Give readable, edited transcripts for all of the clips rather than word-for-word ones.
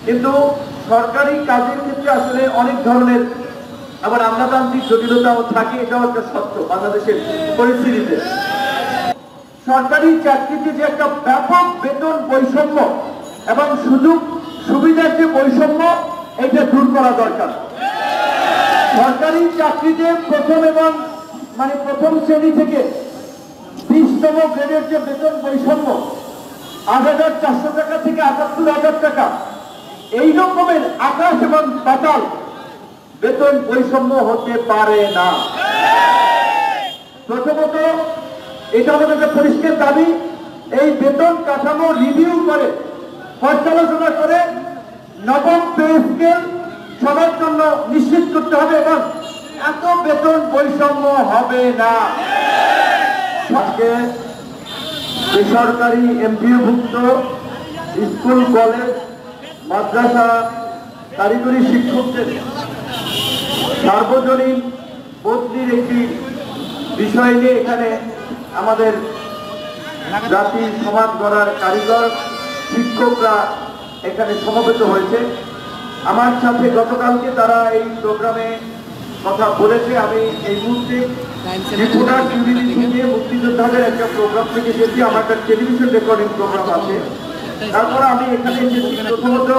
কিন্তু সরকারি কাজের ক্ষেত্রে আসলে অনেক ধরনের আবার আমলাতান্ত্রিক জটিলতাও থাকে, এটাও একটা সত্য বাংলাদেশের পরিস্থিতিতে। সরকারি চাকরিতে যে একটা ব্যাপক বেতন বৈষম্য এবং সুযোগ সুবিধার যে বৈষম্য, এটা দূর করা দরকার। সরকারি চাকরিতে প্রথম শ্রেণী থেকে 20তম গ্রেডের যে বেতন বৈষম্য, 8,400 টাকা থেকে 78,000 টাকা, এই রকমের আকাশ এবং পাতাল বেতন বৈষম্য হতে পারে না। প্রথমত এটা আমাদের একটা পরিষ্কার দাবি, এই বেতন কাঠামো রিভিউ করে পর্যালোচনা করে নবম পে স্কেল সবার জন্য নিশ্চিত করতে হবে এবং এত বেতন বৈষম্য হবে না। আজকে বেসরকারি এমপিওভুক্ত স্কুল, কলেজ, মাদ্রাসা, কারিগরি শিক্ষকদের সার্বজনীন বদলির একটি বিষয় নিয়ে এখানে আমাদের জাতি সমাজ গড়ার কারিগর শিক্ষকরা এখানে সমবেত হয়েছে। আমার সাথে গতকালকে তারা এই প্রোগ্রামে কথা বলেছে। আমি এই মুহূর্তে মুক্তিযোদ্ধাদের একটা প্রোগ্রাম থেকে এসেছি, আমার একটা টেলিভিশন রেকর্ডিং প্রোগ্রাম আছে। তারপর আমি এখানে এসেছি, প্রথমত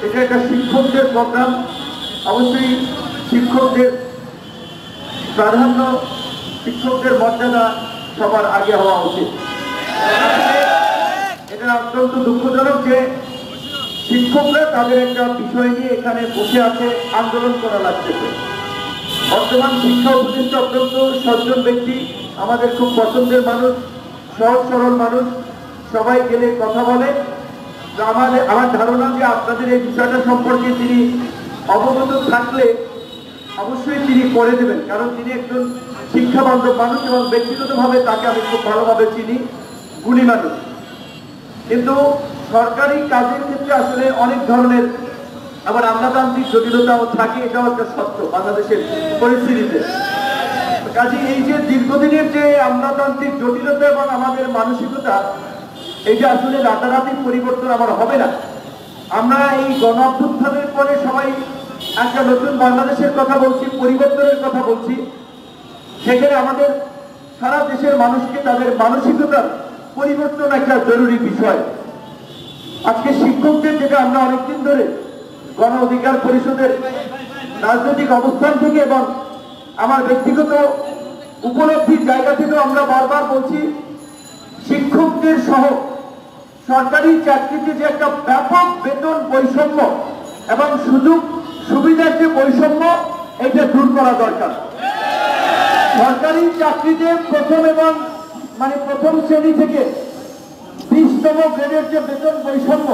এটা একটা শিক্ষকদের প্রোগ্রাম, অবশ্যই শিক্ষকদের প্রাধান্য, শিক্ষকদের মর্যাদা সবার আগে হওয়া উচিত। এটা অত্যন্ত দুঃখজনক যে শিক্ষকরা তাদের একটা বিষয় নিয়ে এখানে বসে আছে, আন্দোলন করা লাগতেছে। বর্তমান শিক্ষা উপদেষ্টা অত্যন্ত সজ্জন ব্যক্তি, আমাদের খুব পছন্দের মানুষ, সহজ সরল মানুষ, সবাই গেলে কথা বলে। আমার ধারণা যে আপনাদের এই বিষয়টা সম্পর্কে তিনি অবগত থাকলে অবশ্যই তিনি করে দেবেন, কারণ তিনি একজন শিক্ষা বান্ধব মানুষ এবং ব্যক্তিগতভাবে তাকে আমি খুব ভালোভাবে চিনি, গুণী মানুষ। কিন্তু সরকারি কাজের ক্ষেত্রে আসলে অনেক ধরনের আবার আমলাতান্ত্রিক জটিলতাও থাকে, এটাও একটা সত্য বাংলাদেশের পরিস্থিতিতে। কাজে এই যে দীর্ঘদিনের যে আমলাতান্ত্রিক জটিলতা এবং আমাদের মানসিকতা, এটা আসলে রাতারাতি পরিবর্তন আমার হবে না। আমরা এই গণ অভ্যুত্থানের পরে সবাই একটা নতুন বাংলাদেশের কথা বলছি, পরিবর্তনের কথা বলছি। সেখানে আমাদের সারা দেশের মানুষকে তাদের মানসিকতার পরিবর্তন একটা জরুরি বিষয়। আজকে শিক্ষকদের, যেটা আমরা অনেকদিন ধরে গণ অধিকার পরিষদের রাজনৈতিক অবস্থান থেকে এবং আমার ব্যক্তিগত উপলব্ধির জায়গা থেকে আমরা বারবার বলছি, শিক্ষকদের সহ সরকারি চাকরিতে যে একটা ব্যাপক বেতন বৈষম্য এবং সুযোগ সুবিধার যে বৈষম্য, এটা দূর করা দরকার। সরকারি চাকরিতে প্রথম শ্রেণী থেকে 20তম গ্রেডের যে বেতন বৈষম্য,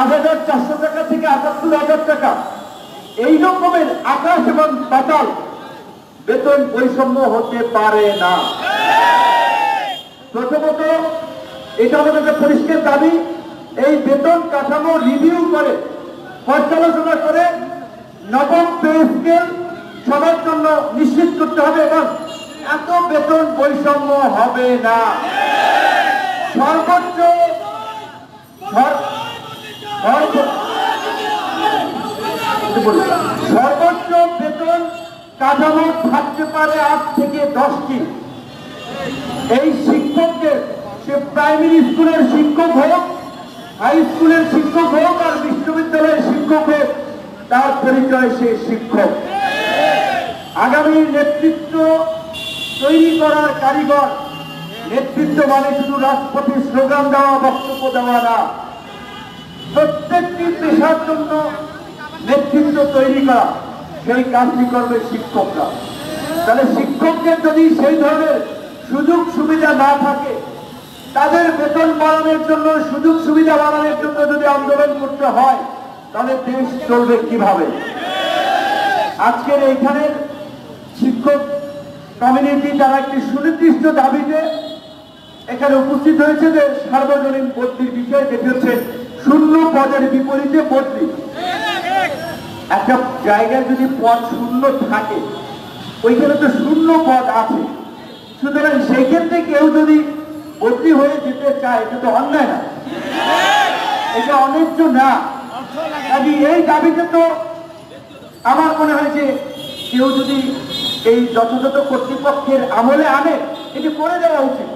8,400 টাকা থেকে 78,000 টাকা, এই রকমের আকাশ এবং পাতাল বেতন বৈষম্য হতে পারে না। প্রথমত এটা আমাদের একটা পরিষ্কার দাবি, এই বেতন কাঠামো রিভিউ করে পর্যালোচনা করে নবম পে স্কেল সবার জন্য নিশ্চিত করতে হবে এবং এত বেতন বৈষম্য হবে না। সর্বোচ্চ বেতন কাঠামো থাকতে পারে 8 থেকে 10টি। এই শিক্ষকদের, সে প্রাইমারি স্কুলের শিক্ষক হোক, হাই স্কুলের শিক্ষক হোক আর বিশ্ববিদ্যালয়ের শিক্ষক হোক, তার পরিচয় সে শিক্ষক। আগামী নেতৃত্ব তৈরি করার কারিগর। নেতৃত্ব মানে শুধু রাজপথে স্লোগান দেওয়া, বক্তব্য দেওয়া না, প্রত্যেকটি পেশার জন্য নেতৃত্ব তৈরি করা, সেই কাজটি করবে শিক্ষকরা। তাহলে শিক্ষকদের যদি সেই ধরনের সুযোগ সুবিধা না থাকে, তাদের বেতন বাড়ানোর জন্য, সুযোগ সুবিধা বাড়ানোর জন্য যদি আন্দোলন করতে হয়, তাহলে দেশ চলবে কিভাবে? আজকের এইখানের শিক্ষক কমিউনিটি তারা একটি সুনির্দিষ্ট দাবিতে এখানে উপস্থিত হয়েছে, যে সার্বজনীন বদলির বিষয়, যেটি হচ্ছে শূন্য পদের বিপরীতে বদলি। একটা জায়গায় যদি পদ শূন্য থাকে, ওইখানে তো শূন্য পদ আছে, সুতরাং সেই ক্ষেত্রে কেউ যদি বদলি হয়ে যেতে চায়, এটা তো অন্যায় না, এটা অন্যায্য না। এই দাবিতে তো আমার মনে হয় যে কেউ যদি এই যথাযথ কর্তৃপক্ষের আমলে আনে এটি করে দেওয়া উচিত।